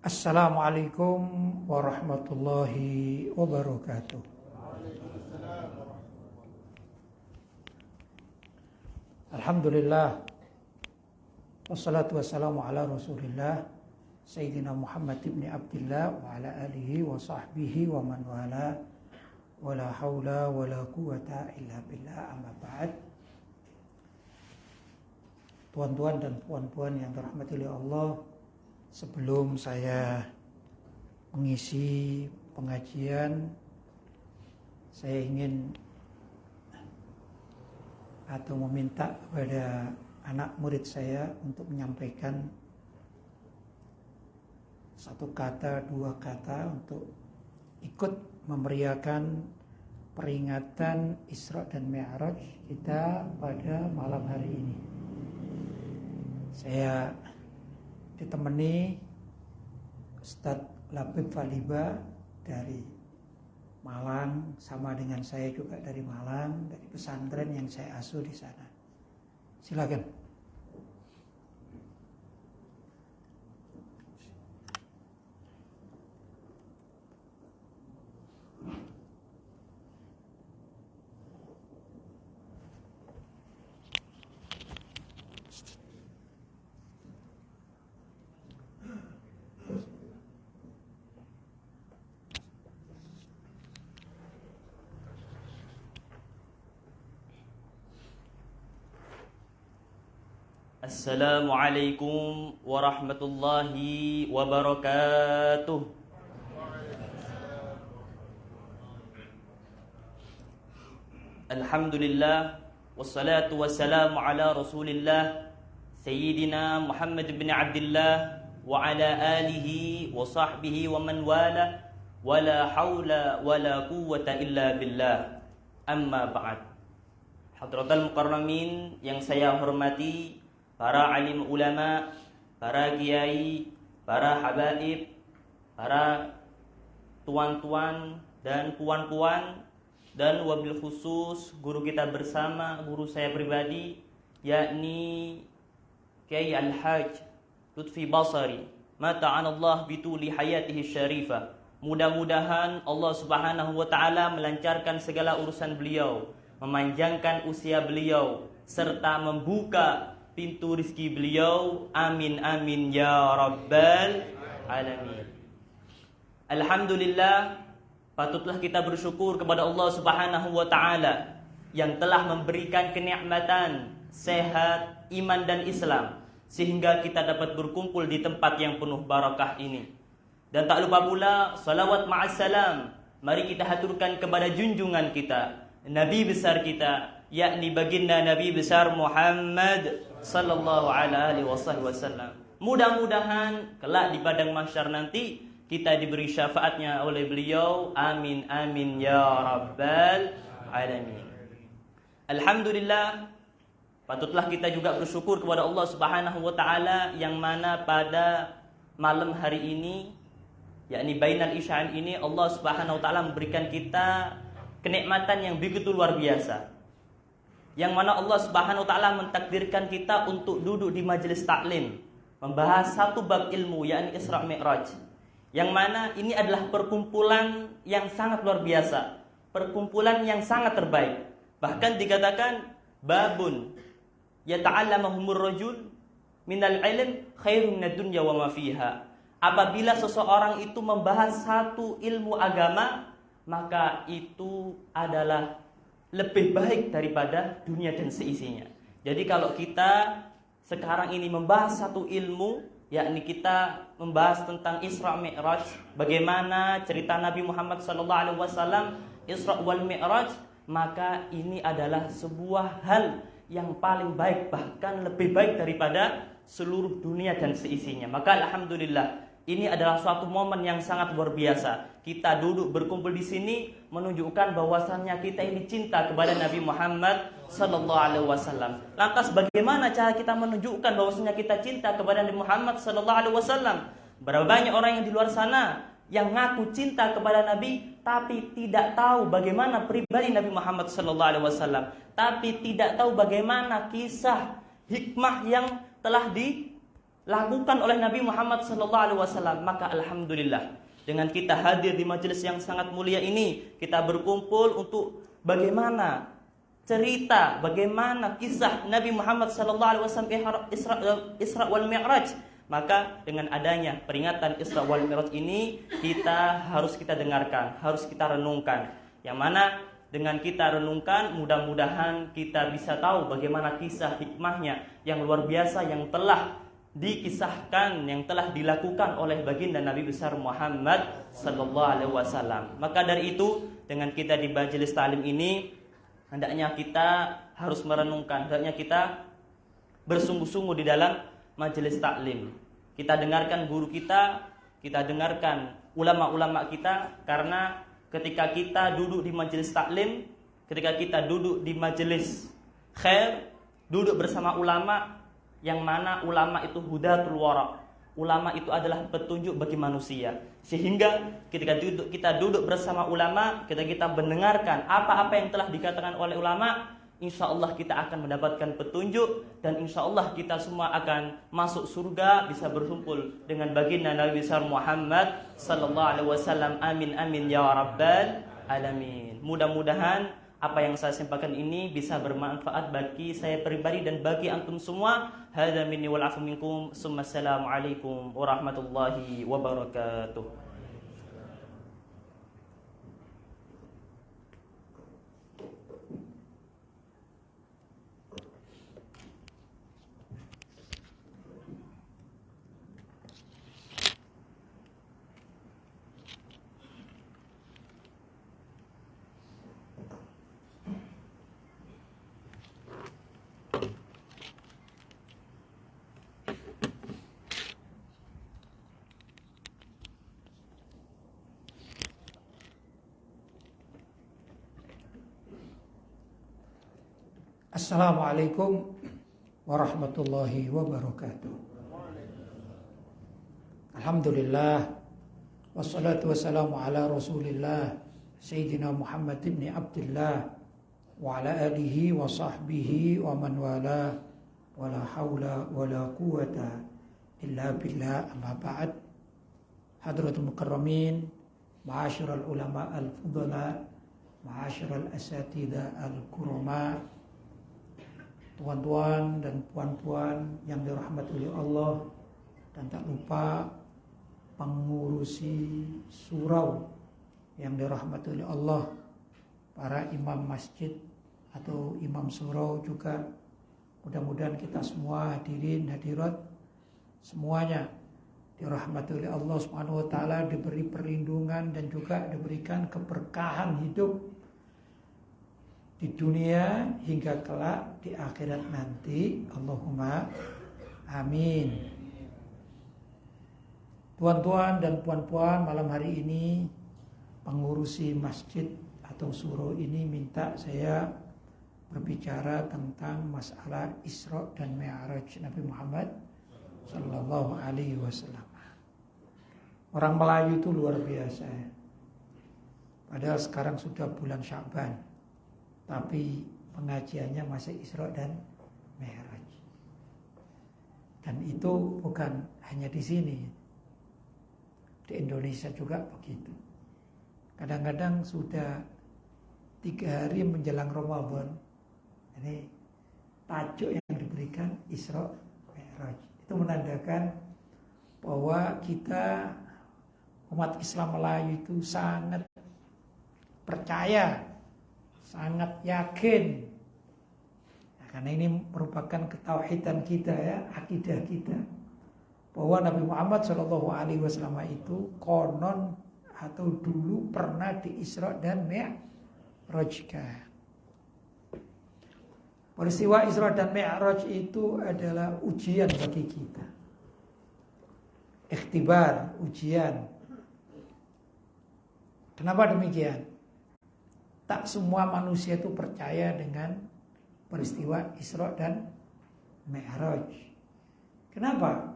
Assalamualaikum warahmatullahi wabarakatuh. Alhamdulillah, wassalatu wassalamu ala rasulillah Sayyidina Muhammad ibn Abdillah wa ala alihi wa sahbihi wa man wala wa la hawla wa la quwata illa billah, amma ba'd. Tuan-tuan dan puan-puan yang dirahmati oleh Allah, sebelum saya mengisi pengajian, saya ingin atau meminta kepada anak murid saya untuk menyampaikan satu kata, dua kata untuk ikut memeriahkan peringatan Isra dan Mi'raj kita pada malam hari ini. Saya ditemani Ustadz Labib Faliba dari Malang, sama dengan saya juga dari Malang, dari pesantren yang saya asuh di sana. Silakan. Assalamualaikum warahmatullahi wabarakatuh. Alhamdulillah, wassalatu wassalamu ala rasulillah Sayyidina Muhammad bin Abdillah wa ala alihi wa sahbihi wa man wala wa la hawla wa la quwwata illa billah, amma ba'd. Hadratal mukarramin yang saya hormati, para alim ulama, para kiai, para habaib, para tuan-tuan dan puan-puan, dan wabil khusus guru kita bersama, guru saya pribadi, yakni Kiai Al-Hajj Lutfi Basari, mata'anallah bituli hayatihi syarifah. Mudah-mudahan Allah subhanahu wa ta'ala melancarkan segala urusan beliau, memanjangkan usia beliau, serta membuka pintu rizki beliau. Amin amin ya rabbal alamin. Alhamdulillah, patutlah kita bersyukur kepada Allah subhanahu wa ta'ala yang telah memberikan kenikmatan sehat, iman dan Islam, sehingga kita dapat berkumpul di tempat yang penuh barakah ini. Dan tak lupa pula salawat ma'assalam mari kita haturkan kepada junjungan kita, Nabi besar kita, yakni baginda Nabi besar Muhammad sallallahu alaihi wasallam. Mudah-mudahan kelak di padang mahsyar nanti kita diberi syafaatnya oleh beliau. Amin amin ya rabbal alamin. Alhamdulillah, patutlah kita juga bersyukur kepada Allah subhanahu wa ta'ala yang mana pada malam hari ini, yakni bainal isya'an ini, Allah subhanahu wa ta'ala memberikan kita kenikmatan yang begitu luar biasa, yang mana Allah subhanahu wa ta'ala mentakdirkan kita untuk duduk di majelis taklim membahas satu bab ilmu, yakni Isra Mi'raj, yang mana ini adalah perkumpulan yang sangat luar biasa, perkumpulan yang sangat terbaik. Bahkan dikatakan babun yata'allamahumur rajul minal ilm khairun minad dunya wa ma fiha. Apabila seseorang itu membahas satu ilmu agama, maka itu adalah lebih baik daripada dunia dan seisinya. Jadi kalau kita sekarang ini membahas satu ilmu, yakni kita membahas tentang Isra Mi'raj, bagaimana cerita Nabi Muhammad SAW, Isra wal Mi'raj, maka ini adalah sebuah hal yang paling baik, bahkan lebih baik daripada seluruh dunia dan seisinya. Maka alhamdulillah, ini adalah suatu momen yang sangat luar biasa. Kita duduk berkumpul di sini menunjukkan bahwasannya kita ini cinta kepada Nabi Muhammad sallallahu alaihi wasallam. Lantas bagaimana cara kita menunjukkan bahwasannya kita cinta kepada Nabi Muhammad sallallahu alaihi wasallam? Berapa banyak orang yang di luar sana yang ngaku cinta kepada Nabi tapi tidak tahu bagaimana pribadi Nabi Muhammad sallallahu alaihi wasallam, tapi tidak tahu bagaimana kisah hikmah yang telah dilakukan oleh Nabi Muhammad SAW. Maka alhamdulillah, dengan kita hadir di majelis yang sangat mulia ini, kita berkumpul untuk bagaimana cerita, bagaimana kisah Nabi Muhammad SAW Isra wal Mi'raj. Maka dengan adanya peringatan Isra wal Mi'raj ini, kita dengarkan, harus kita renungkan. Yang mana dengan kita renungkan, mudah-mudahan kita bisa tahu bagaimana kisah hikmahnya yang luar biasa yang telah dikisahkan, yang telah dilakukan oleh baginda Nabi besar Muhammad sallallahu alaihi wasallam. Maka dari itu, dengan kita di majelis taklim ini, hendaknya kita harus merenungkan, hendaknya kita bersungguh-sungguh di dalam majelis taklim. Kita dengarkan guru kita dengarkan ulama-ulama kita, karena ketika kita duduk di majelis taklim, ketika kita duduk di majelis khair, duduk bersama ulama, yang mana ulama itu hudatul wara. Ulama itu adalah petunjuk bagi manusia. Sehingga ketika kita duduk bersama ulama, kita mendengarkan apa-apa yang telah dikatakan oleh ulama, insya Allah kita akan mendapatkan petunjuk, dan insya Allah kita semua akan masuk surga, bisa berkumpul dengan baginda Nabi besar Muhammad sallallahu alaihi wasallam. Amin amin ya rabbal alamin. Mudah-mudahan apa yang saya sampaikan ini bisa bermanfaat bagi saya pribadi dan bagi antum semua. Hadza minni wal afu minkum. Assalamu alaikum warahmatullahi wabarakatuh. Assalamualaikum warahmatullahi wabarakatuh. Alhamdulillah, wassalatu wassalamu ala rasulillah Sayyidina Muhammad ibn Abdullah wa ala alihi wa sahbihi wa man wala, wa la hawla wa la quwata illa billah, amma ba'd. Hadratul mukarramin, ma'asyiral ulama al-fudala, ma'asyiral asatidah al-kurama, tuan-tuan dan puan-puan yang dirahmati oleh Allah, dan tak lupa pengurusi surau yang dirahmati oleh Allah, para imam masjid atau imam surau juga. Mudah-mudahan kita semua hadirin hadirat semuanya dirahmati oleh Allah Subhanahu wa taala, diberi perlindungan dan juga diberikan keberkahan hidup di dunia hingga kelak di akhirat nanti. Allahumma amin. Tuan-tuan dan puan-puan, malam hari ini pengurusi masjid atau surau ini minta saya berbicara tentang masalah Isra dan Mi'raj Nabi Muhammad sallallahu alaihi wasallam. Orang Melayu itu luar biasa. Padahal sekarang sudah bulan Sya'ban, tapi pengajiannya masih Isra dan Mi'raj. Dan itu bukan hanya di sini, di Indonesia juga begitu. Kadang-kadang sudah 3 hari menjelang Ramadan, ini tajuk yang diberikan Isra Mi'raj. Itu menandakan bahwa kita umat Islam Melayu itu sangat percaya, sangat yakin, ya, karena ini merupakan ketauhidan kita, ya, akidah kita, bahwa Nabi Muhammad SAW itu konon atau dulu pernah di Isra dan Mi'rajkan. Peristiwa Isra dan Mi'raj itu adalah ujian bagi kita, ikhtibar, ujian. Kenapa demikian? Tak semua manusia itu percaya dengan peristiwa Isra dan Mi'raj. Kenapa?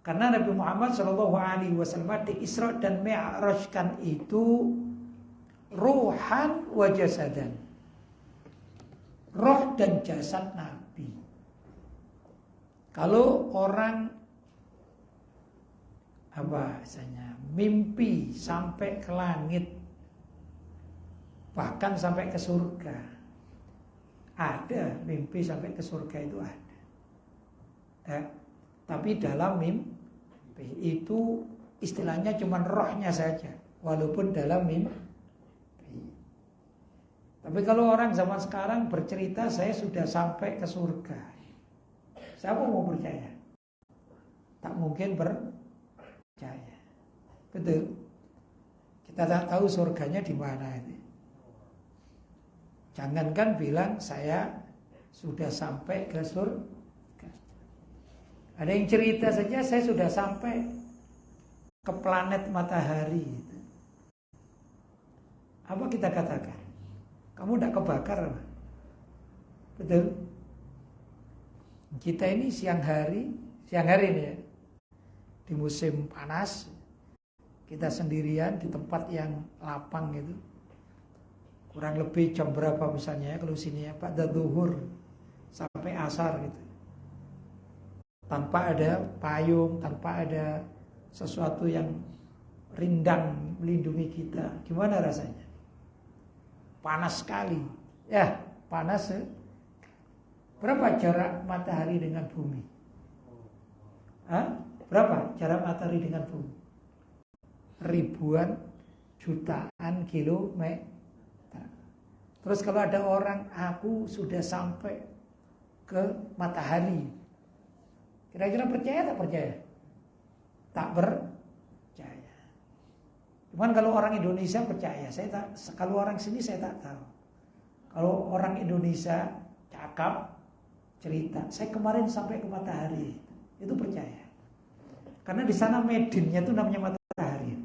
Karena Nabi Muhammad SAW di Isra dan Mi'rajkan itu ruhan wa jasadan, roh dan jasad Nabi. Kalau orang apa misalnya mimpi sampai ke langit, bahkan sampai ke surga. Ada mimpi sampai ke surga itu ada. Tapi dalam mimpi itu istilahnya cuma rohnya saja, walaupun dalam mimpi. Tapi kalau orang zaman sekarang bercerita saya sudah sampai ke surga, siapa mau percaya? Tak mungkin percaya. Betul. Kita tak tahu surganya di mana ini. Jangankan bilang saya sudah sampai ke surga. Ada yang cerita saja saya sudah sampai ke planet matahari. Apa kita katakan? Kamu tidak kebakar? Betul. Kita ini siang hari ini ya, di musim panas, kita sendirian di tempat yang lapang itu, kurang lebih jam berapa misalnya ya, kalau sini ya pada zuhur sampai asar gitu, tanpa ada payung, tanpa ada sesuatu yang rindang melindungi kita. Gimana rasanya? Panas sekali. Ya, panas. Berapa jarak matahari dengan bumi? Berapa jarak matahari dengan bumi? Ribuan, jutaan kilometer. Terus kalau ada orang, aku sudah sampai ke matahari, kira-kira percaya tak percaya? Tak percaya. Cuman kalau orang Indonesia percaya, kalau orang sini saya tak tahu. Kalau orang Indonesia cakap, cerita, saya kemarin sampai ke matahari, itu percaya. Karena di sana medinnya itu namanya matahari.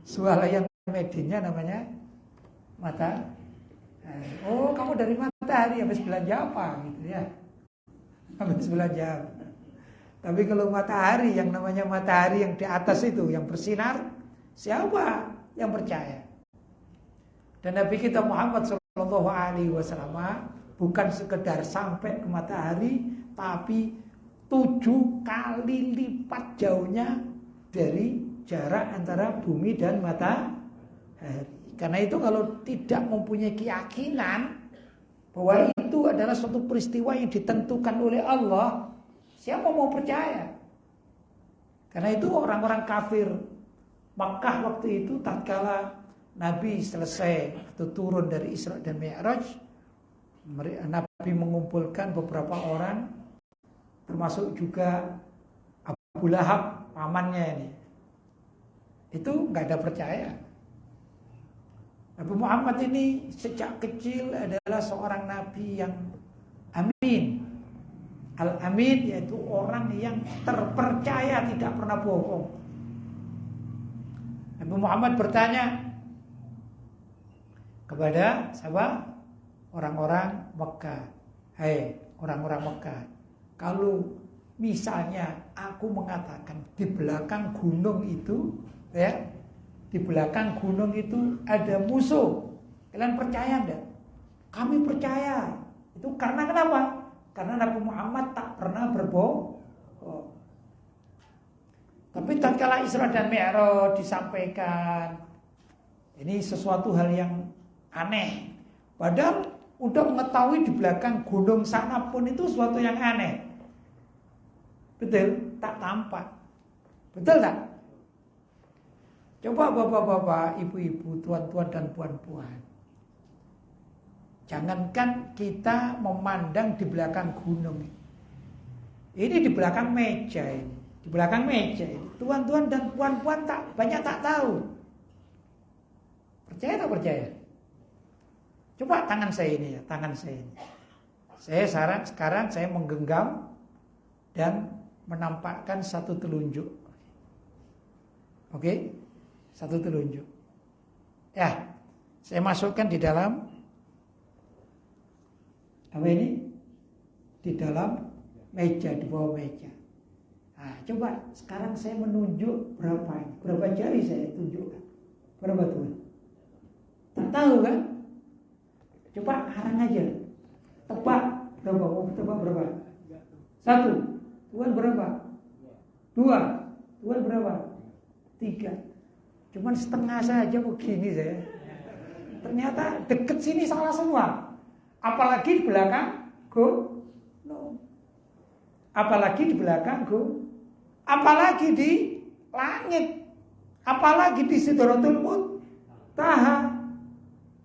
Swalayan medinnya namanya matahari. Oh, kamu dari matahari, habis belanja apa gitu ya? Habis belanja apa? Tapi kalau matahari, yang namanya matahari yang di atas itu, yang bersinar, siapa yang percaya? Dan Nabi kita Muhammad SAW bukan sekedar sampai ke matahari, tapi 7 kali lipat jauhnya dari jarak antara bumi dan matahari. Karena itu kalau tidak mempunyai keyakinan bahwa itu adalah suatu peristiwa yang ditentukan oleh Allah, siapa mau percaya? Karena itu orang-orang kafir Makkah waktu itu tatkala Nabi selesai atau turun dari Isra dan Mi'raj, Nabi mengumpulkan beberapa orang, termasuk juga Abu Lahab, pamannya ini. Itu nggak ada percaya. Nabi Muhammad ini sejak kecil adalah seorang nabi yang amin. Al-amin yaitu orang yang terpercaya, tidak pernah bohong. Nabi Muhammad bertanya kepada siapa? Orang-orang Mekah. Hei orang-orang Mekah, kalau misalnya aku mengatakan di belakang gunung itu, ya, di belakang gunung itu ada musuh, kalian percaya enggak? Kami percaya. Itu karena kenapa? Karena Nabi Muhammad tak pernah berbohong. Tapi tatkala Isra dan Mi'raj disampaikan, ini sesuatu hal yang aneh. Padahal udah mengetahui di belakang gunung sana pun itu sesuatu yang aneh. Betul? Tak tampak. Betul tak? Coba bapak-bapak, ibu-ibu, tuan-tuan dan puan-puan, jangankan kita memandang di belakang gunung, ini di belakang meja ini. Di belakang meja ini, tuan-tuan dan puan-puan banyak tak tahu. Percaya tak percaya? Coba tangan saya ini ya, tangan saya ini. Sekarang saya menggenggam dan menampakkan satu telunjuk. Oke? Satu telunjuk. Ya, saya masukkan di dalam apa ini? Di dalam meja, di bawah meja. Nah, coba sekarang saya menunjuk berapa ini? Berapa jari saya tunjukkan? Berapa tuan? Tak tahu kan? Coba harang aja. Tebak berapa? Mau tebak berapa? 1. Tuan berapa? 2. Bukan berapa? 3. Cuman setengah saja begini saya. Ternyata deket sini salah semua. Apalagi di belakang gunung. Apalagi di belakang gunung. Apalagi di langit. Apalagi di Sidratul Muntaha.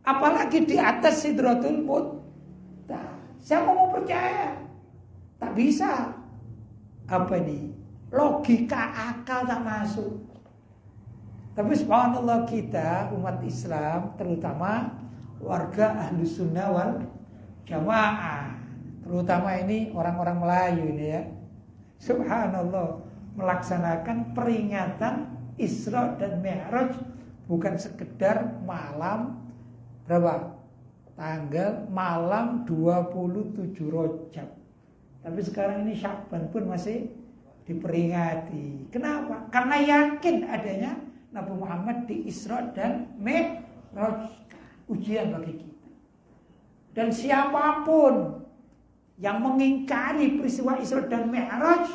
Apalagi di atas Sidratul Muntaha. Siapa mau percaya? Tak bisa. Apa ini? Logika akal tak masuk. Tapi subhanallah kita umat Islam, terutama warga Ahlus Sunnah wal Jamaah, terutama ini orang-orang Melayu ini ya, subhanallah, melaksanakan peringatan Isra dan Mi'raj bukan sekedar malam berapa? Tanggal malam 27 Rajab. Tapi sekarang ini Sya'ban pun masih diperingati. Kenapa? Karena yakin adanya Nabi Muhammad di Isra dan Mi'raj. Ujian bagi kita. Dan siapapun yang mengingkari peristiwa Isra dan Mi'raj,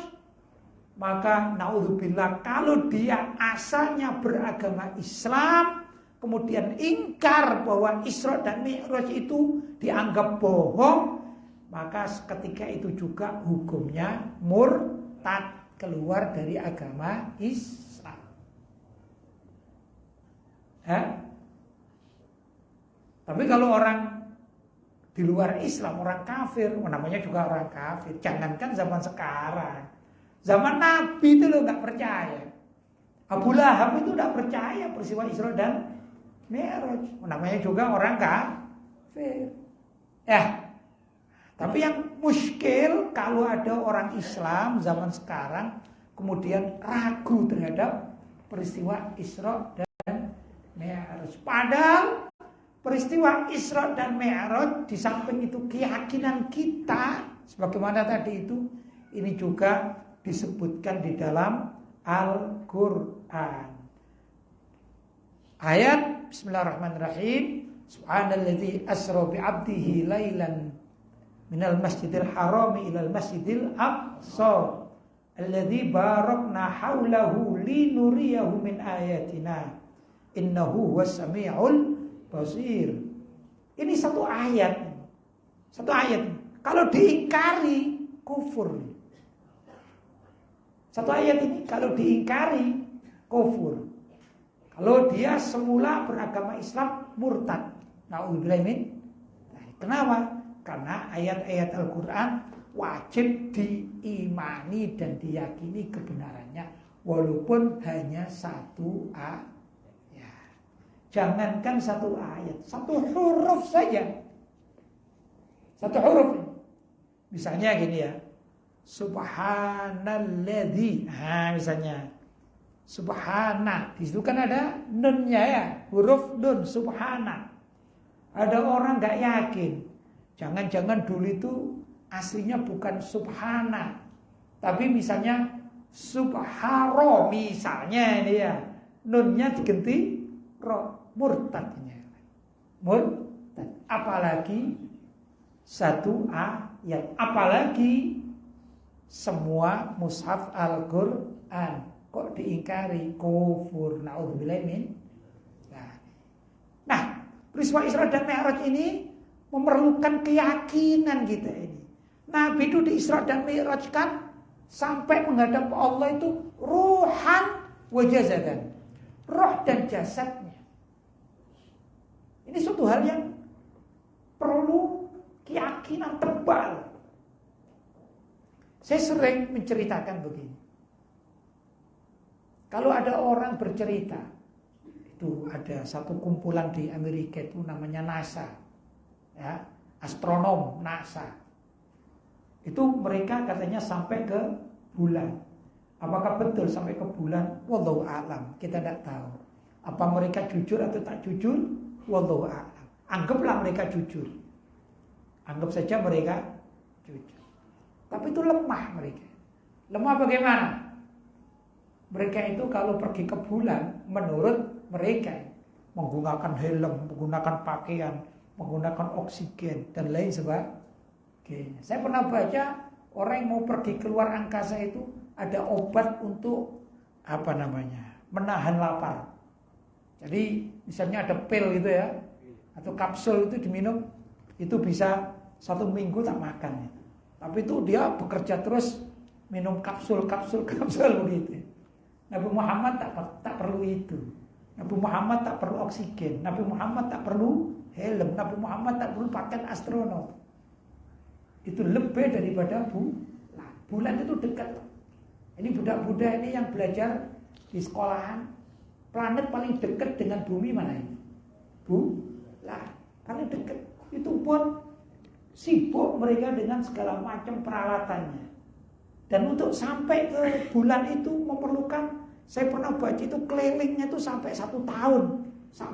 maka naudzubillah, kalau dia asalnya beragama Islam, kemudian ingkar bahwa Isra dan Mi'raj itu dianggap bohong, maka ketika itu juga hukumnya murtad, keluar dari agama Islam. Tapi kalau orang di luar Islam, orang kafir, namanya juga orang kafir. Jangankan zaman sekarang, zaman Nabi itu lo nggak percaya. Abu Lahab itu nggak percaya peristiwa Isra dan Mi'raj, namanya juga orang kafir. Tapi yang muskil kalau ada orang Islam zaman sekarang kemudian ragu terhadap peristiwa Isra dan Mi'raj. Padahal peristiwa Isra dan Mi'raj di samping itu keyakinan kita, sebagaimana tadi itu, ini juga disebutkan di dalam Al-Quran. Ayat Bismillahirrahmanirrahim. Subhanalladzi asra bi'abdihi lailan minal masjidil harami ilal masjidil aqsa alladzi barakna haulahu linuriyahu min ayatina innahu huwas samiul basir. Ini satu ayat. Kalau diingkari kufur. Satu ayat ini kalau diingkari kufur. Kalau dia semula beragama Islam murtad. Na'udzubillah min. Kenapa? Karena ayat-ayat Al-Quran wajib diimani dan diyakini kebenarannya, walaupun hanya satu ayat. Jangankan satu ayat, satu huruf saja. Satu huruf. Misalnya gini ya, Subhanalladzi. Misalnya Subhana, di situ kan ada nunnya ya, huruf nun, Subhana. Ada orang nggak yakin, jangan-jangan dulu itu aslinya bukan Subhana, tapi misalnya Subharo, misalnya ini ya, nunnya diganti ro, murtadnya. Murtad. Apalagi satu ayat, apalagi semua mushaf Al-Quran. Kok diingkari? Kufur. Na'udzubillah min. Nah, peristiwa Isra dan Mi'raj ini memerlukan keyakinan kita ini. Nabi itu di Isra dan Mi'raj kan sampai menghadap Allah itu ruhan wa jasadan. Roh dan jasadnya. Ini suatu hal yang perlu keyakinan tebal. Saya sering menceritakan begini. Kalau ada orang bercerita, itu ada satu kumpulan di Amerika itu namanya NASA, ya, astronom NASA. Itu mereka katanya sampai ke bulan. Apakah betul sampai ke bulan? Wallahu a'lam. Kita tidak tahu. Apa mereka jujur atau tak jujur? Wallahu a'lam. Anggaplah mereka jujur. Anggap saja mereka jujur. Tapi itu lemah mereka. Lemah bagaimana? Mereka itu kalau pergi ke bulan, menurut mereka menggunakan helm, menggunakan pakaian, menggunakan oksigen dan lain sebagainya. Saya pernah baca orang yang mau pergi keluar angkasa itu ada obat untuk menahan lapar. Jadi misalnya ada pil gitu ya, atau kapsul itu diminum, itu bisa 1 minggu tak makan. Tapi itu dia bekerja terus minum kapsul begitu. Nabi Muhammad tak perlu itu. Nabi Muhammad tak perlu oksigen. Nabi Muhammad tak perlu helm. Nabi Muhammad tak perlu pakaian astronot. Itu lebih daripada bulan. Bulan itu dekat. Ini budak-budak ini yang belajar di sekolahan. Planet paling dekat dengan bumi mana ini? Bulan. Paling dekat. Itu pun sibuk mereka dengan segala macam peralatannya. Dan untuk sampai ke bulan itu memerlukan, saya pernah baca itu kelilingnya itu sampai 1 tahun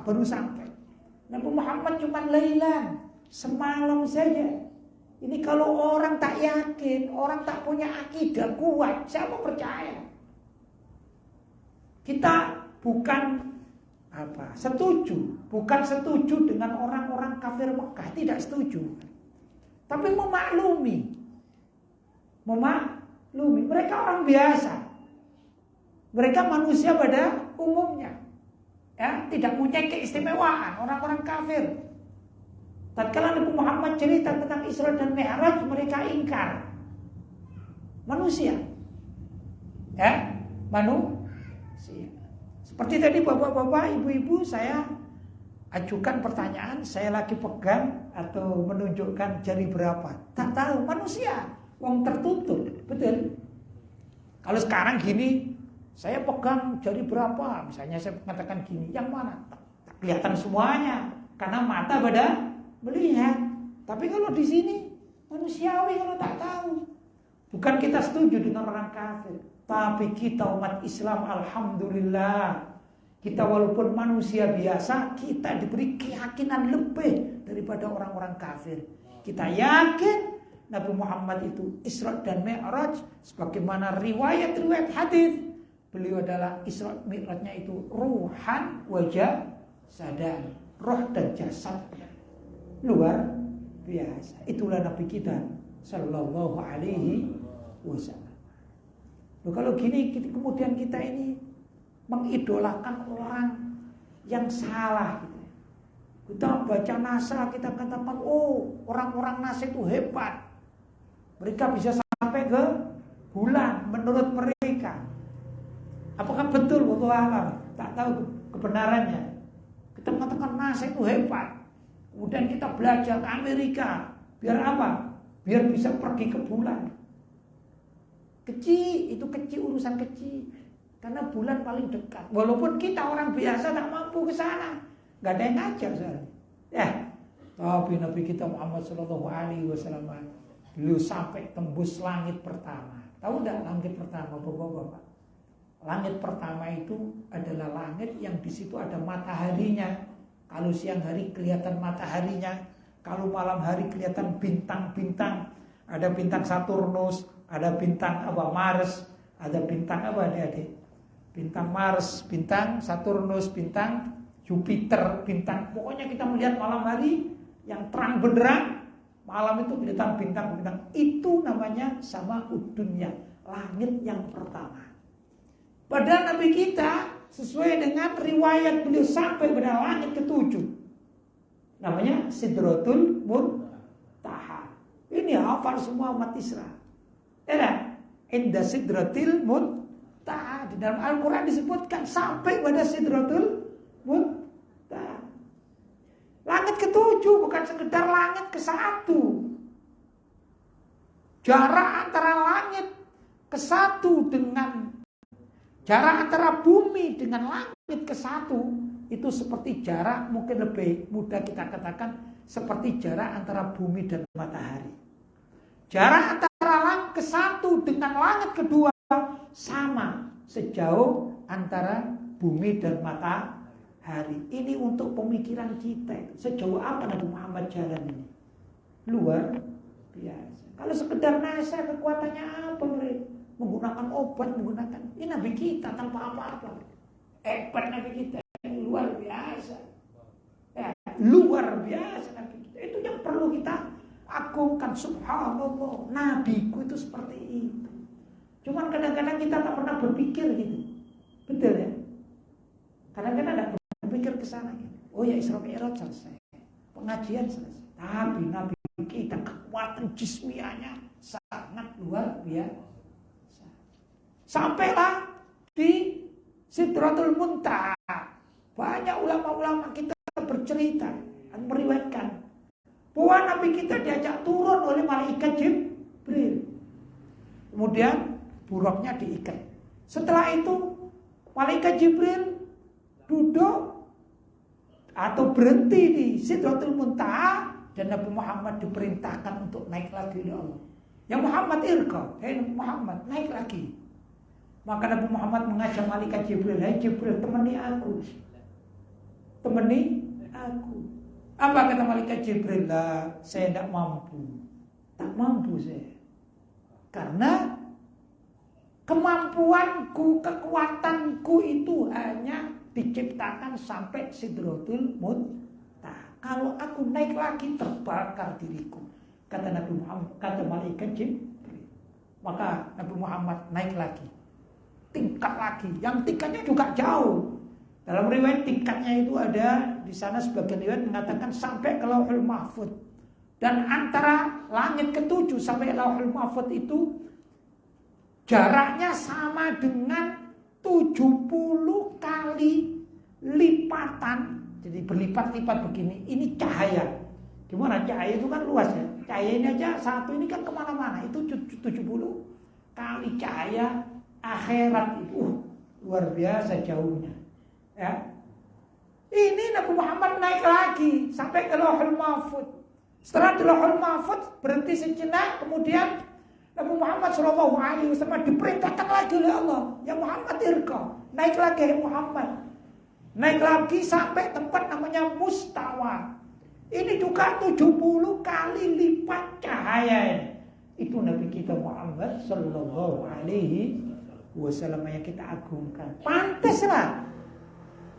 baru sampai. Nabi Muhammad cuma lailan, semalam saja. Ini kalau orang tak yakin, orang tak punya akidah kuat, siapa percaya? Kita bukan setuju dengan orang-orang kafir Mekah, tidak setuju. Tapi memaklumi. Mereka orang biasa. Mereka manusia pada umumnya. Ya, tidak punya keistimewaan orang-orang kafir. Tatkala Nabi Muhammad cerita tentang Isra dan Mi'raj, mereka ingkar. Manusia. Ya, manusia. Seperti tadi bapak-bapak, ibu-ibu, saya ajukan pertanyaan, saya lagi pegang atau menunjukkan jari berapa. Tak tahu, manusia. Wong tertutup, betul. Kalau sekarang gini, saya pegang jari berapa, misalnya saya mengatakan gini, yang mana? Tak kelihatan semuanya, karena mata pada melihat. Tapi kalau di sini manusiawi kalau tak tahu. Bukan kita setuju dengan orang kafir, tapi kita umat Islam, alhamdulillah, kita walaupun manusia biasa, kita diberi keyakinan lebih daripada orang-orang kafir. Kita yakin Nabi Muhammad itu Isra dan Mi'raj sebagaimana riwayat-riwayat hadis. Beliau adalah Isra Mi'rajnya itu ruhan wajah sadan, roh dan jasadnya. Luar biasa. Itulah Nabi kita sallallahu alaihi wasallam. Loh, kalau gini kemudian kita ini mengidolakan orang yang salah gitu. Kita baca NASA, kita katakan, oh, orang-orang NASA itu hebat. Mereka bisa sampai ke bulan menurut mereka. Apakah betul? Wallahu a'lam. Tak tahu kebenarannya. Kita mengatakan NASA itu hebat. Kemudian kita belajar ke Amerika. Biar apa? Biar bisa pergi ke bulan. Kecil, itu kecil, urusan kecil. Karena bulan paling dekat. Walaupun kita orang biasa tak mampu ke sana. Gak ada yang ngajar soalnya. Ya. Tapi Nabi kita Muhammad sallallahu alaihi wasallam, beliau sampai tembus langit pertama. Tahu enggak langit pertama, Bapak-bapak? Langit pertama itu adalah langit yang di situ ada mataharinya. Kalau siang hari kelihatan mataharinya, kalau malam hari kelihatan bintang-bintang. Ada bintang Saturnus, ada bintang Mars, ada bintang adik-adik? Bintang Mars, bintang Saturnus, bintang Jupiter, bintang. Pokoknya kita melihat malam hari yang terang benderang, malam itu kelihatan bintang-bintang. Itu namanya sama'ud dunya, langit yang pertama. Padahal Nabi kita sesuai dengan riwayat beliau sampai pada langit ke-7. Namanya Sidratul Muntaha. Ini hafal semua umat Islam. Inda Sidratil Muntaha. Di dalam Al-Quran disebutkan sampai pada Sidratul Muntaha. Langit ke-7 bukan sekedar langit ke-1. Jarak antara langit ke-1 dengan jarak antara bumi dengan langit ke-1 itu seperti jarak, mungkin lebih mudah kita katakan seperti jarak antara bumi dan matahari. Jarak antara langit ke-1 dengan langit kedua sama sejauh antara bumi dan matahari. Ini untuk pemikiran kita. Sejauh apa Nabi Muhammad jalan ini? Luar biasa. Kalau sekedar NASA kekuatannya apa mereka? Menggunakan obat, ini Nabi kita tanpa apa-apa. Hebat Nabi kita, luar biasa. Ya, luar biasa Nabi kita. Itu yang perlu kita agungkan. Subhanallah, Nabiku itu seperti itu. Cuman kadang-kadang kita tak pernah berpikir gitu. Kadang-kadang ada berpikir ke sana. Oh ya, Isra Mi'raj selesai, pengajian selesai. Tapi Nabi kita kekuatan jismiahnya sangat luar biasa. Sampailah di Sidratul Muntaha. Banyak ulama-ulama kita bercerita dan meriwayatkan bahwa Nabi kita diajak turun oleh malaikat Jibril. Kemudian buruknya diikat. Setelah itu malaikat Jibril duduk atau berhenti di Sidratul Muntaha dan Nabi Muhammad diperintahkan untuk naik lagi oleh Allah. Ya Muhammad irqa, Muhammad naik lagi. Maka Nabi Muhammad mengajak malaikat Jibril, "Hai Jibril, temani aku. Temani aku." Apa kata malaikat Jibril? Lah, saya tidak mampu. Tak mampu saya. Karena kemampuanku, kekuatanku itu hanya diciptakan sampai Sidratul Muntaha. Kalau aku naik lagi terbakar diriku. Kata Nabi Muhammad, kata malaikat Jibril. Maka Nabi Muhammad naik lagi. Tingkat lagi. Yang tingkatnya juga jauh. Dalam riwayat tingkatnya itu ada di sana sebagian riwayat mengatakan sampai ke Lauhul Mahfuz. Dan antara langit ke-7 sampai Lauhul Mahfuz itu jaraknya sama dengan 70 kali lipatan. Jadi berlipat-lipat begini. Ini cahaya. Gimana cahaya itu kan luas ya. Cahaya ini aja satu ini kan kemana-mana. Itu 70 kali cahaya akhirat itu. Luar biasa jauhnya. Ya. Ini Nabi Muhammad naik lagi sampai ke Lauhul Mahfuz. Setelah di Lauhul Mahfuz berhenti sejenak, kemudian Nabi Muhammad SAW diperintahkan lagi oleh Allah. Ya Muhammad irqa, naik lagi ya Muhammad. Naik lagi sampai tempat namanya Mustawa. Ini juga 70 kali lipat cahaya. Itu Nabi kita Muhammad sallallahu alaihi wasallam yang kita agungkan. Pantaslah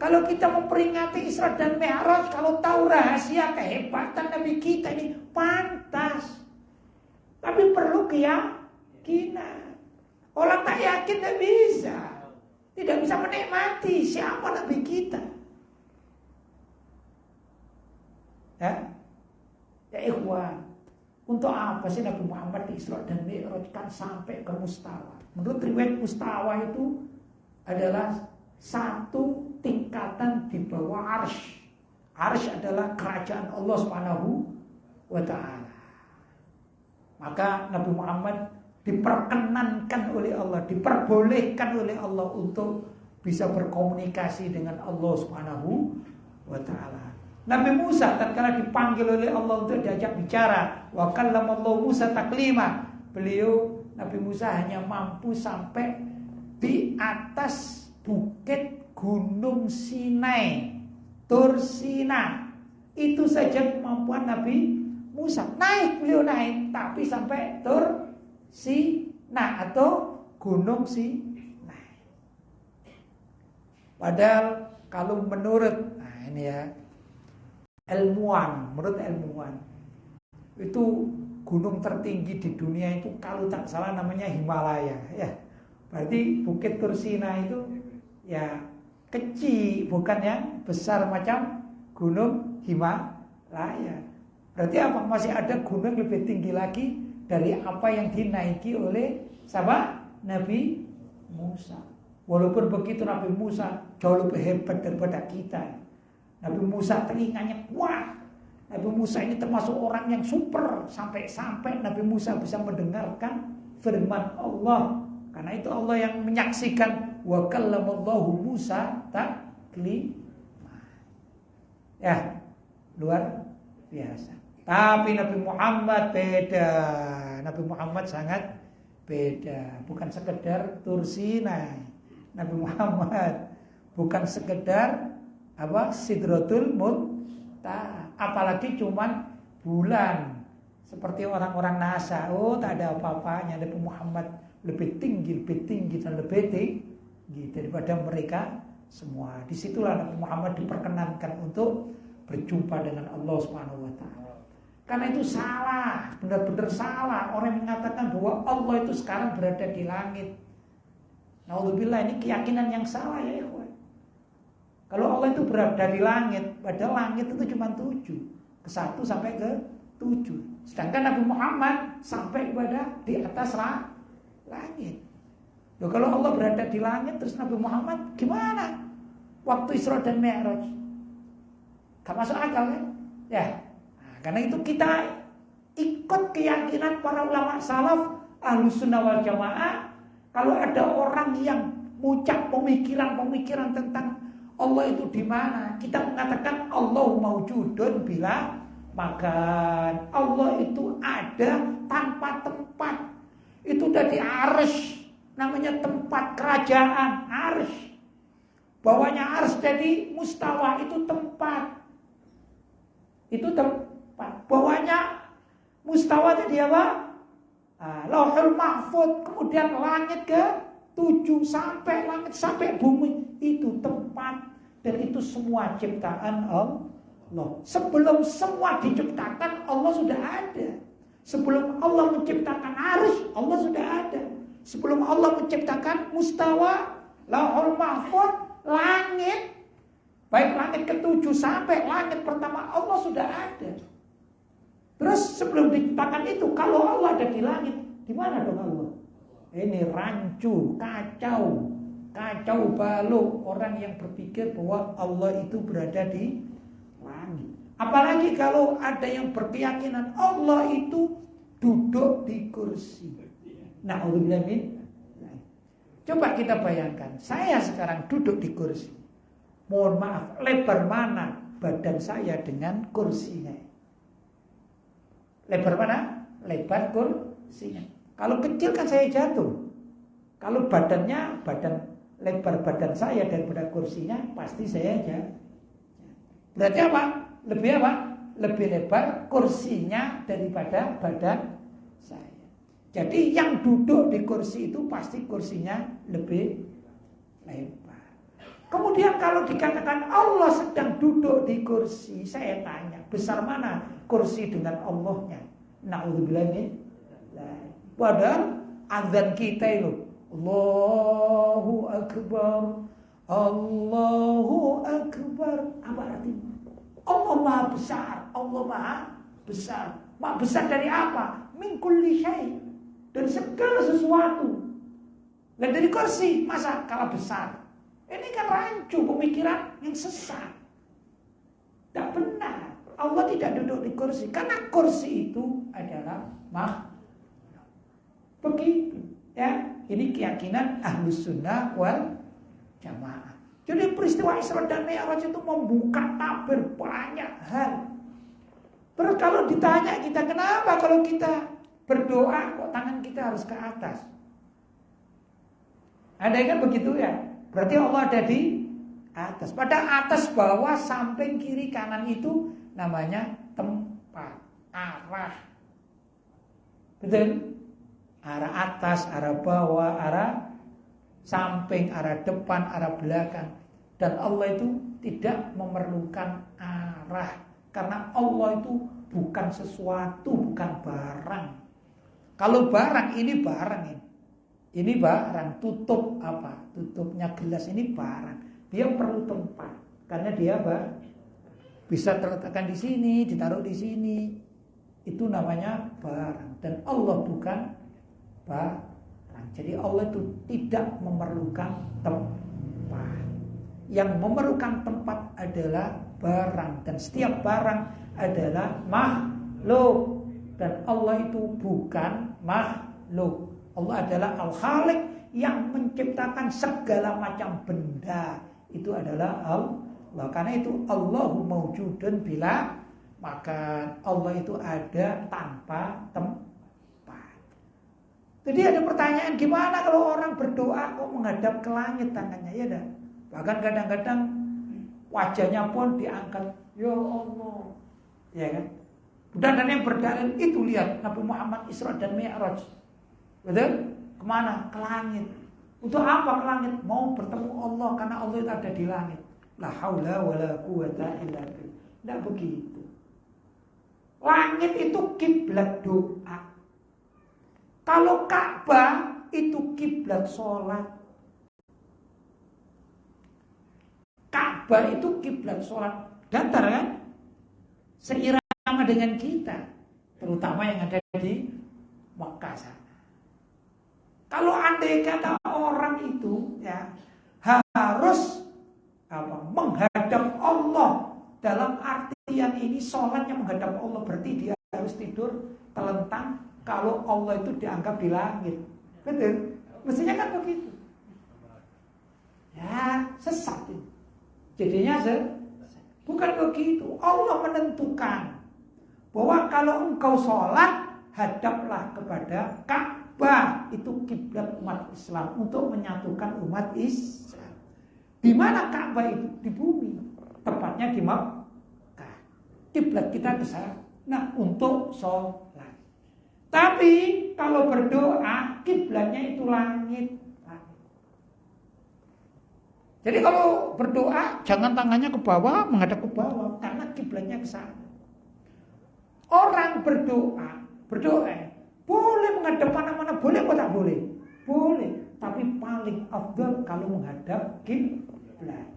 kalau kita memperingati Isra dan Mi'raj, kalau tahu rahasia kehebatan Nabi kita ini, pantas. Tapi perlu keyakinan. Orang tak yakin tidak bisa. Tidak bisa menikmati siapa Nabi kita. Ya ikhwan, untuk apa sih Nabi Muhammad di Isra dan Mi'raj kan sampai ke Mustawa? Menurut riwayat Mustawa itu adalah satu tingkatan di bawah Arsy. Arsy adalah kerajaan Allah Subhanahu wa ta'ala. Maka Nabi Muhammad diperkenankan oleh Allah, diperbolehkan oleh Allah untuk bisa berkomunikasi dengan Allah Subhanahu wa ta'ala. Nabi Musa tatkala dipanggil oleh Allah untuk diajak bicara, wa kallamallahu Musa taklima. Beliau Nabi Musa hanya mampu sampai di atas bukit Gunung Sinai, Tur Sina. Itu saja kemampuan Nabi Musa. Naik, beliau naik, tapi sampai Tur Sina atau Gunung Sinai. Padahal kalau menurut menurut ilmuwan itu gunung tertinggi di dunia itu kalau tak salah namanya Himalaya ya. Berarti Bukit Tursina itu ya kecil, bukan yang besar macam gunung Himalaya. Berarti apa? Masih ada gunung lebih tinggi lagi dari apa yang dinaiki oleh sahabat Nabi Musa. Walaupun begitu Nabi Musa jauh lebih hebat daripada kita. Nabi Musa telinganya kuat. Nabi Musa ini termasuk orang yang super. Sampai-sampai Nabi Musa bisa mendengarkan firman Allah. Karena itu Allah yang menyaksikan. Wa kallamallahu Musa taklima. Ya, luar biasa. Tapi Nabi Muhammad beda. Nabi Muhammad sangat beda. Bukan sekedar Tursinai. Nabi Muhammad bukan sekedar Sidratul Muntaha, apalagi cuman bulan seperti orang-orang NASA. Oh, tak ada apa-apanya. Nabi Muhammad lebih tinggi dan lebih tinggi daripada mereka semua. Disitulah Nabi Muhammad diperkenankan untuk berjumpa dengan Allah Subhanahu wa ta'ala. Karena itu salah, benar-benar salah orang yang mengatakan bahwa Allah itu sekarang berada di langit. Naudzubillah, ini keyakinan yang salah ya ikhwan. Kalau Allah itu berada di langit, padahal langit itu cuma 7, ke 1 sampai ke 7. Sedangkan Nabi Muhammad sampai kepada di atas langit. Loh, kalau Allah berada di langit terus Nabi Muhammad gimana? Waktu Isra dan Mi'raj. Gak masuk akal kan? Ya. Nah, karena itu kita ikut keyakinan para ulama salaf Ahlus Sunnah wal Jamaah. Kalau ada orang yang mengucap pemikiran tentang Allah itu di mana, kita mengatakan Allah maujudun bila makan. Allah itu ada tanpa tempat. Itu dari arsy, namanya tempat kerajaan, arsy. Bawahnya arsy jadi mustawa, itu tempat. Itu tempat. Bawahnya mustawa jadi apa? Lauhul Mahfuz. Kemudian langit ke 7 sampai langit sampai bumi, itu tempat. Dan itu semua ciptaan Allah. Sebelum semua diciptakan Allah sudah ada. Sebelum Allah menciptakan arsy Allah sudah ada. Sebelum Allah menciptakan mustawa, lauhul mahfuz, langit, baik langit ke-7 sampai langit pertama Allah sudah ada. Terus sebelum diciptakan itu, kalau Allah ada di langit, di mana dong Allah? Ini rancu, kacau balau orang yang berpikir bahwa Allah itu berada di langit. Apalagi kalau ada yang berkeyakinan Allah itu duduk di kursi. Na'udzubillah min. Coba kita bayangkan, saya sekarang duduk di kursi. Mohon maaf, lebar mana badan saya dengan kursinya? Lebar mana? Lebar kursinya. Kalau kecil kan saya jatuh. Kalau lebar badan saya daripada kursinya, pasti saya jatuh. Berarti apa? Lebih lebar kursinya daripada badan saya. Jadi yang duduk di kursi itu pasti kursinya lebih lebar. Kemudian kalau dikatakan Allah sedang duduk di kursi, saya tanya, besar mana kursi dengan Allahnya? Na'udzubillah min. Padahal azan kita itu Allahu Akbar, Allahu Akbar. Apa artinya? Allah Maha Besar, Allah Maha Besar. Maha besar dari apa? Min kulli syai', dari segala sesuatu. Dan dari kursi, masa kalah besar? Ini kan rancu, pemikiran yang sesat. Tidak benar. Allah tidak duduk di kursi, karena kursi itu adalah makhluk. Begitu, ya. Ini keyakinan Ahlus Sunnah wal Jamaah. Jadi peristiwa Isra dan Mi'raj itu membuka tabir banyak hal. Terus kalau ditanya kita, kenapa kalau kita berdoa kok tangan kita harus ke atas? Ada kan begitu ya? Berarti Allah ada di atas. Pada atas, bawah, samping, kiri, kanan itu namanya tempat, arah. Betul? Arah atas, arah bawah, arah samping, arah depan, arah belakang. Dan Allah itu tidak memerlukan arah. Karena Allah itu bukan sesuatu, bukan barang. Kalau barang, ini barang ini. Ini barang, tutup apa? Tutupnya gelas ini barang. Dia perlu tempat. Karena dia bisa terletakkan di sini, ditaruh di sini. Itu namanya barang. Dan Allah bukan barang. Jadi Allah itu tidak memerlukan tempat. Yang memerlukan tempat adalah barang. Dan setiap barang adalah makhluk. Dan Allah itu bukan makhluk. Allah adalah Al-Khaliq yang menciptakan segala macam benda. Itu adalah Allah. Karena itu Allahu maujudun bila makan. Allah itu ada tanpa tempat. Jadi ada pertanyaan, gimana kalau orang berdoa kok menghadap ke langit tangannya? Ya dah. Bahkan kadang-kadang wajahnya pun diangkat. Ya Allah. Ya kan? Dan yang berdalil itu lihat Nabi Muhammad Isra dan Mi'raj. Betul? Kemana? Ke langit. Untuk apa ke langit? Mau bertemu Allah, karena Allah itu ada di langit. La haula wala quwata illa billah. Tidak begitu. Langit itu kiblat doa. Kalau Ka'bah itu kiblat sholat. Ka'bah Ka'bah itu kiblat sholat datar kan, seirama dengan kita, terutama yang ada di Mekah sana. Kalau andai kata orang itu ya harus menghadap Allah, dalam artian ini sholatnya menghadap Allah, berarti dia harus tidur telentang kalau Allah itu dianggap di langit. Betul? Mestinya kan begitu. Ya sesat ini. Jadinya bukan begitu. Allah menentukan bahwa kalau engkau sholat, hadaplah kepada Ka'bah, itu kiblat umat Islam untuk menyatukan umat Islam. Di mana Ka'bah itu? Di bumi, tepatnya di Makkah. Kiblat kita ke sana. Nah, untuk sholat. Tapi kalau berdoa, kiblatnya itu langit. Jadi kalau berdoa, jangan tangannya ke bawah, menghadap ke bawah, karena kiblatnya ke sana. Orang berdoa boleh menghadap mana-mana, boleh atau tak boleh? Boleh, tapi paling afdal kalau menghadap kiblat.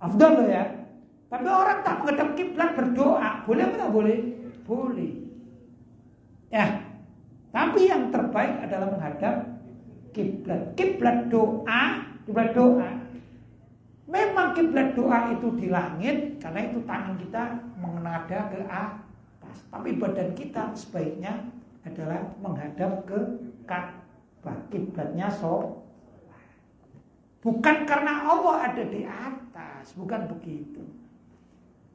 Afdal loh ya. Tapi orang tak menghadap kiblat berdoa, boleh atau tak boleh? Boleh. Ya, tapi yang terbaik adalah menghadap kiblat. Kiblat doa. Memang kiblat doa itu di langit, karena itu tangan kita menghadap ke atas. Tapi badan kita sebaiknya adalah menghadap ke Ka'bah. Kiblatnya sholat. Bukan karena Allah ada di atas, bukan begitu.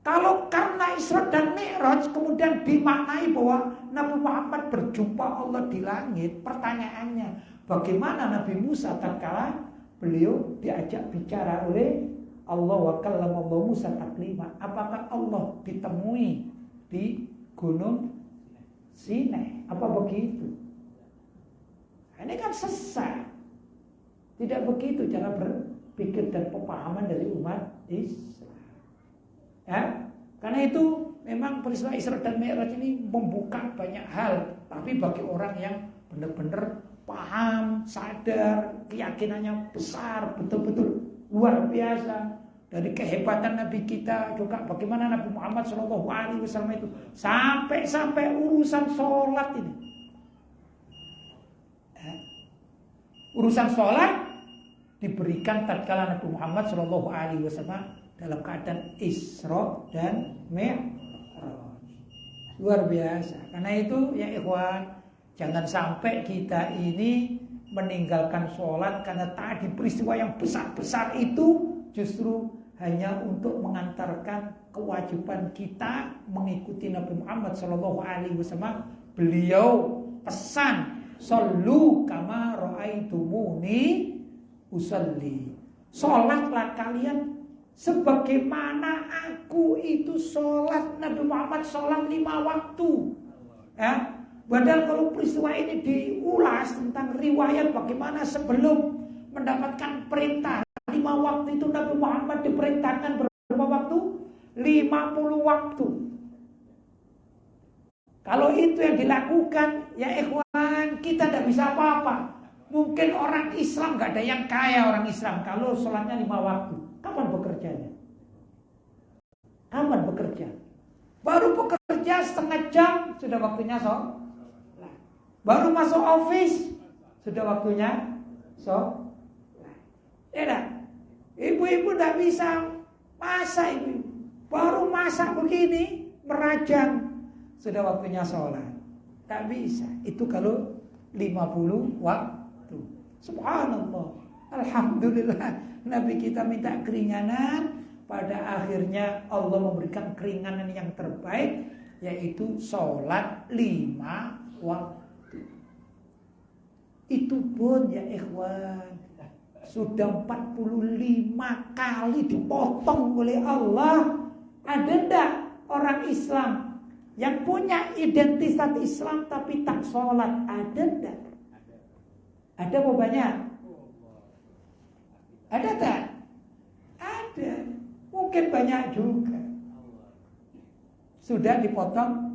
Kalau karena Isra dan Mi'raj kemudian dimaknai bahwa Nabi Muhammad berjumpa Allah di langit, pertanyaannya, bagaimana Nabi Musa tatkala beliau diajak bicara oleh Allah, wa kallama Allah Musa taklima? Apakah Allah ditemui di Gunung Sinai? Apa begitu? Ini kan sesat. Tidak begitu cara berpikir dan pemahaman dari umat Islam. Ya, karena itu memang peristiwa Isra dan Mi'raj ini membuka banyak hal. Tapi bagi orang yang benar-benar paham, sadar, keyakinannya besar, betul-betul luar biasa. Dari kehebatan Nabi kita juga, bagaimana Nabi Muhammad SAW itu sampai urusan sholat ini. Urusan sholat diberikan tatkala Nabi Muhammad SAW dalam keadaan Isra dan Mi'raj. Luar biasa. Karena itu ya ikhwan, jangan sampai kita ini meninggalkan sholat karena tadi peristiwa yang besar-besar itu justru hanya untuk mengantarkan kewajiban kita mengikuti Nabi Muhammad SAW. Beliau pesan, "Shollu kama ra'aitumuni usolli." Sholatlah kalian sebagaimana aku itu sholat. Nabi Muhammad sholat 5 waktu. Ya. Padahal kalau peristiwa ini diulas tentang riwayat bagaimana sebelum mendapatkan perintah 5 waktu itu Nabi Muhammad diperintahkan berapa waktu? 50 waktu. Kalau itu yang dilakukan, ya ikhwan, kita tidak bisa apa-apa. Mungkin orang Islam gak ada yang kaya orang Islam kalau sholatnya 5 waktu. Kapan bekerjanya? Kapan bekerja? Baru bekerja setengah jam sudah waktunya sholat. Baru masuk office sudah waktunya sholat. Ya, ibu-ibu tidak bisa masak, ibu. Baru masak begini merajang sudah waktunya sholat. Tak bisa. Itu kalau 50 waktu. Subhanallah. Alhamdulillah. Nabi kita minta keringanan. Pada akhirnya Allah memberikan keringanan yang terbaik, yaitu sholat 5 waktu. Itu pun ya ikhwan, sudah 45 kali dipotong oleh Allah. Ada enggak orang Islam yang punya identitas Islam tapi tak sholat? Ada enggak? Ada apa banyak? Ada tak? Ada. Mungkin banyak juga. Sudah dipotong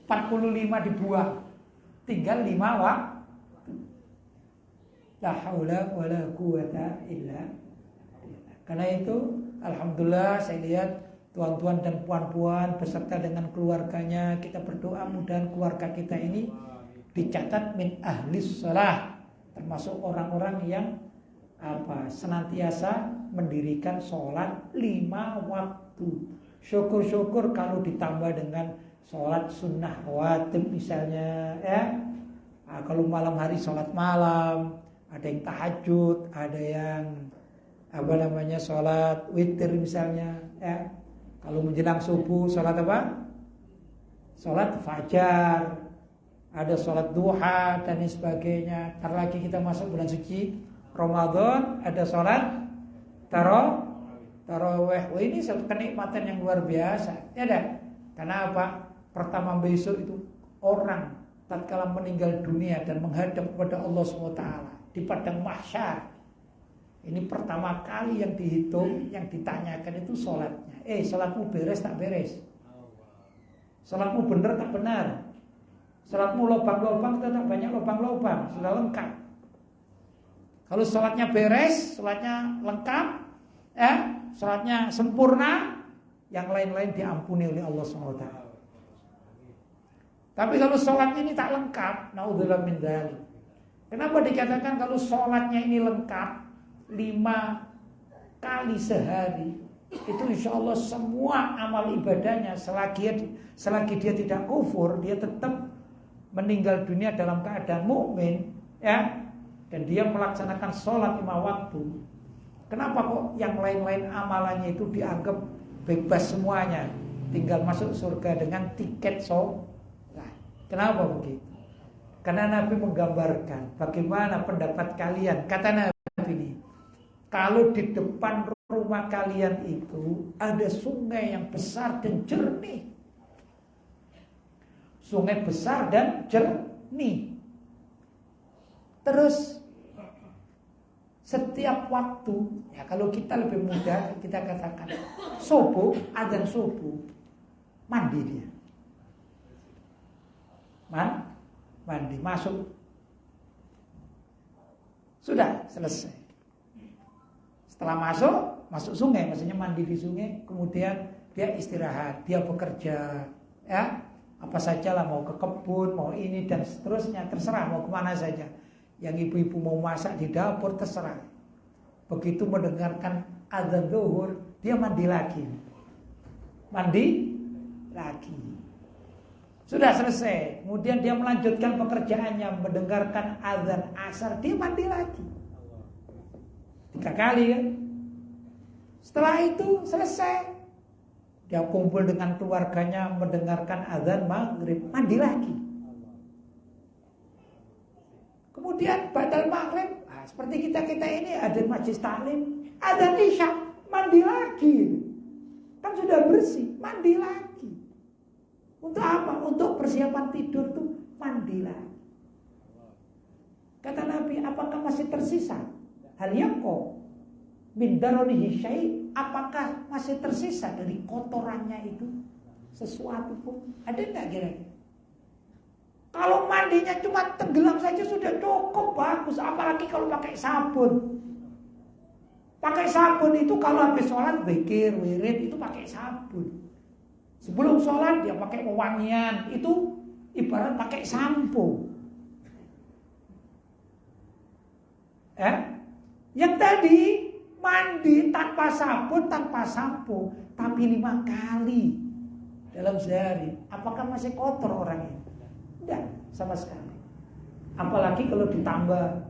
45 dibuang. Tinggal 5 waktu. La haula wala quwata illa billah. Karena itu alhamdulillah saya lihat tuan-tuan dan puan-puan beserta dengan keluarganya, kita berdoa mudah keluarga kita ini dicatat min ahlis shalah, termasuk orang-orang yang senantiasa mendirikan sholat 5 waktu. Syukur-syukur kalau ditambah dengan sholat sunnah rawatib misalnya, ya. Kalau malam hari sholat malam, ada yang tahajud, ada yang sholat witir misalnya, ya. Kalau menjelang subuh sholat apa? Sholat fajar, ada sholat duha dan lain sebagainya. Ntar lagi kita masuk bulan suci Ramadan, ada sholat tarawih. Wah, ini satu kenikmatan yang luar biasa, ya dah. Karena apa? Pertama besok itu orang tatkala meninggal dunia dan menghadap kepada Allah SWT di padang mahsyar. Ini pertama kali yang dihitung, yang ditanyakan itu sholatnya. Sholatmu beres tak beres? Sholatmu benar tak benar? Sholatmu lubang-lubang atau tak banyak lubang-lubang? Sudah lengkap. Kalau sholatnya beres, sholatnya lengkap, sholatnya sempurna, yang lain-lain diampuni oleh Allah SWT. Tapi kalau sholatnya ini tak lengkap, naudzubillah min dzalik. Kenapa dikatakan kalau sholatnya ini lengkap 5 kali sehari, itu insya Allah semua amal ibadahnya selagi dia tidak kufur, dia tetap meninggal dunia dalam keadaan mukmin, ya, dan dia melaksanakan sholat 5 waktu. Kenapa kok yang lain-lain amalannya itu dianggap bebas semuanya, tinggal masuk surga dengan tiket sholat? Kenapa begitu? Karena Nabi menggambarkan bagaimana pendapat kalian. Kata Nabi ini, kalau di depan rumah kalian itu ada sungai yang besar dan jernih. Sungai besar dan jernih. Terus setiap waktu, ya kalau kita lebih mudah, kita katakan subuh, azan subuh, mandi dia. Mandi, masuk. Sudah selesai. Setelah masuk sungai, maksudnya mandi di sungai, kemudian dia istirahat, dia bekerja, ya, apa saja lah, mau ke kebun, mau ini dan seterusnya, terserah mau kemana saja. Yang ibu-ibu mau masak di dapur, terserah. Begitu mendengarkan azan zuhur, dia mandi lagi. Sudah selesai. Kemudian dia melanjutkan pekerjaannya, mendengarkan azan asar, dia mandi lagi. 3 kali kan. Setelah itu selesai, dia kumpul dengan keluarganya, mendengarkan azan maghrib, mandi lagi. Kemudian badal maghrib, seperti kita ini ada majlis taklim, azan isya, mandi lagi. Kan sudah bersih, mandi lagi. Untuk apa? Untuk persiapan tidur tuh mandi lagi. Kata Nabi, apakah masih tersisa? Hal yaqo min daronihi syai', apakah masih tersisa dari kotorannya itu sesuatu pun? Ada enggak kira-kira? Kalau mandinya cuma tenggelam saja sudah cukup bagus, apalagi kalau pakai sabun. Pakai sabun itu kalau habis sholat zikir, wirid itu pakai sabun. Sebelum sholat dia pakai wewangian, itu ibarat pakai sampo. Yang tadi mandi tanpa sabun, tanpa sampo, tapi 5 kali dalam sehari. Apakah masih kotor orang ini? Tidak, sama sekali. Apalagi kalau ditambah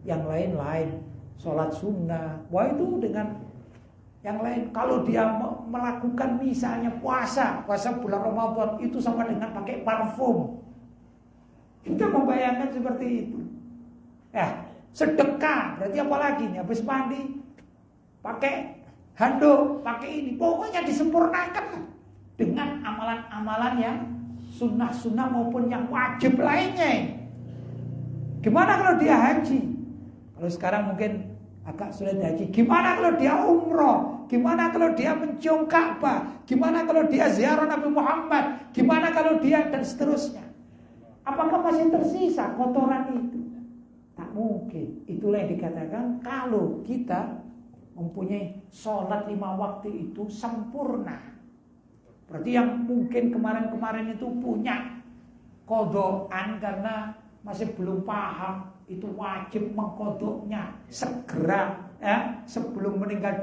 yang lain-lain, sholat sunnah, wah itu dengan yang lain. Kalau dia melakukan misalnya puasa bulan Ramadan, itu sama dengan pakai parfum. Kita membayangkan seperti itu. Sedekah, berarti apa lagi nih? Habis mandi, pakai handuk, pakai ini. Pokoknya disempurnakan dengan amalan-amalan yang sunnah-sunnah maupun yang wajib lainnya. Gimana kalau dia haji? Kalau sekarang mungkin agak sulit haji. Gimana kalau dia umroh? Gimana kalau dia mencium Ka'bah? Gimana kalau dia ziarah Nabi Muhammad? Gimana kalau dia dan seterusnya? Apakah masih tersisa kotoran itu? Tak mungkin. Itulah yang dikatakan kalau kita mempunyai sholat 5 waktu itu sempurna. Berarti yang mungkin kemarin-kemarin itu punya kodokan karena masih belum paham, itu wajib mengkodoknya segera ya, sebelum meninggal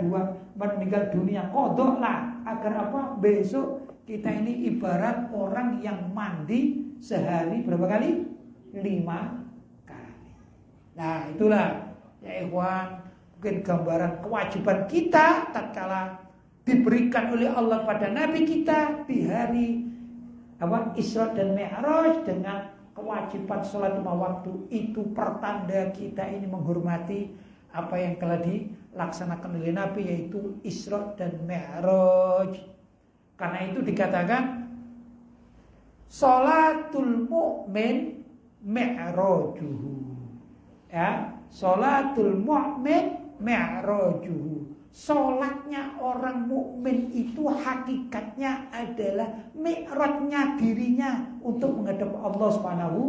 dunia. Kodoklah agar apa? Besok kita ini ibarat orang yang mandi sehari berapa kali? 5 kali. Nah itulah ya ikhwan, mungkin gambaran kewajiban kita tatkala diberikan oleh Allah pada Nabi kita di hari Isra dan Mi'raj dengan kewajiban sholat 5 waktu. Itu pertanda kita ini menghormati apa yang telah dilaksanakan oleh Nabi, yaitu Isra dan Mi'raj. Karena itu dikatakan sholatul mu'min mi'rajuhu. Ya, sholatul mu'min mi'rajuhu. Sholatnya orang mukmin itu hakikatnya adalah mi'rajnya dirinya untuk menghadap Allah Subhanahu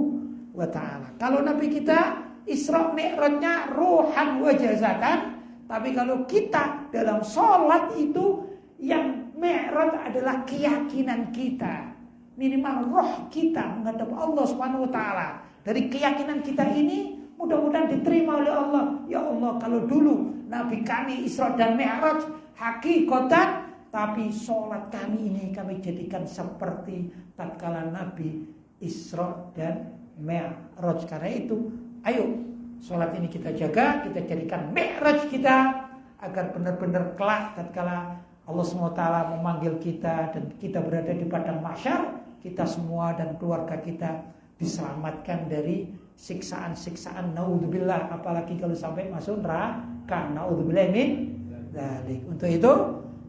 wa taala. Kalau Nabi kita Isra mi'rajnya ruhan wa jasadan, tapi kalau kita dalam sholat itu yang mi'raj adalah keyakinan kita. Minimal roh kita menghadap Allah Subhanahu wa taala. Dari keyakinan kita ini mudah-mudahan diterima oleh Allah. Ya Allah, kalau dulu Nabi kami Isra dan Mi'raj hakikatan, tapi sholat kami ini kami jadikan seperti tatkala Nabi Isra dan Mi'raj. Karena itu, ayo sholat ini kita jaga, kita jadikan Mi'raj kita agar benar-benar kelak tatkala Allah SWT memanggil kita dan kita berada di padang mahsyar, kita semua dan keluarga kita diselamatkan dari siksaan-siksaan, naudzubillah, apalagi kalau sampai masuk neraka, naudzubillah min dzalik. Untuk itu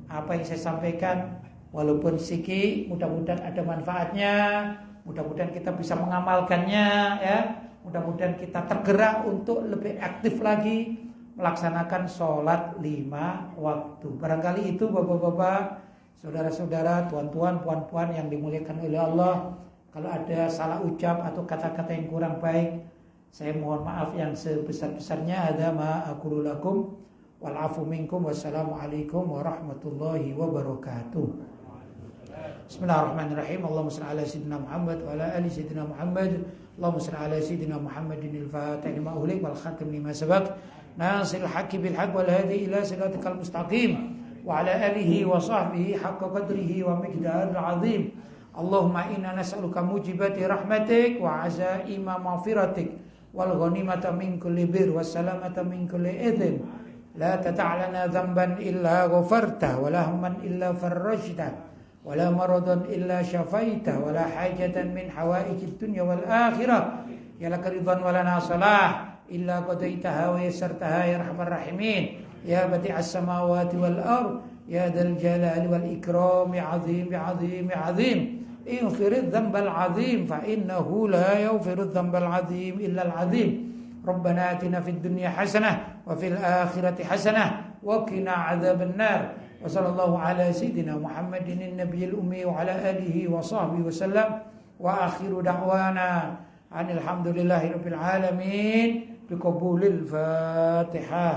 apa yang saya sampaikan walaupun sedikit, mudah-mudahan ada manfaatnya, mudah-mudahan kita bisa mengamalkannya ya. Mudah-mudahan kita tergerak untuk lebih aktif lagi melaksanakan sholat 5 waktu. Barangkali itu bapak-bapak, saudara-saudara, tuan-tuan, puan-puan yang dimuliakan oleh Allah. Kalau ada salah ucap atau kata-kata yang kurang baik, saya mohon maaf yang sebesar-besarnya. Ada ma aqulu lakum wal afu minkum. Wassalamualaikum warahmatullahi wabarakatuh. Bismillahirrahmanirrahim. Allahumma shalli ala sayyidina Muhammad wa ala ali sayyidina Muhammad. Allahumma shalli ala sayyidina Muhammadin al-fatih lima ughliq wal khatim lima sabaq. Nasil haqqi bil haqq wal hadi ila siratikal mustaqim wa ala alihi wa sahbihi haqqa qadrihi wa miqdaril azim. Allahumma inna nas'aluka mujibati rahmatik wa azaima maghfiratik wal ghanimata min kulli bir was salamata min kulli idhin. La tata'lana dhanban illa ghafarta wa la hamman illa farrajta wa la maradan illa syafaita wa la hajatan min hawaijid dunya wal akhirah ya laka ridwan wa lana salah illa qadaitaha wa yassartaha ya arhamar rahimin ya badi'as samawati wal ard ya dzal jalali wal ikrami azim azim azim. اغفر الذنب العظيم فإنه لا يغفر الذنب العظيم إلا العظيم. ربنا آتنا في الدنيا حسنة وفي الآخرة حسنة وقنا عذاب النار. وصلى الله على سيدنا محمد النبي الأمي وعلى آله وصحبه وسلم. وآخر دعوانا أن الحمد لله رب العالمين بقبول الفاتحة.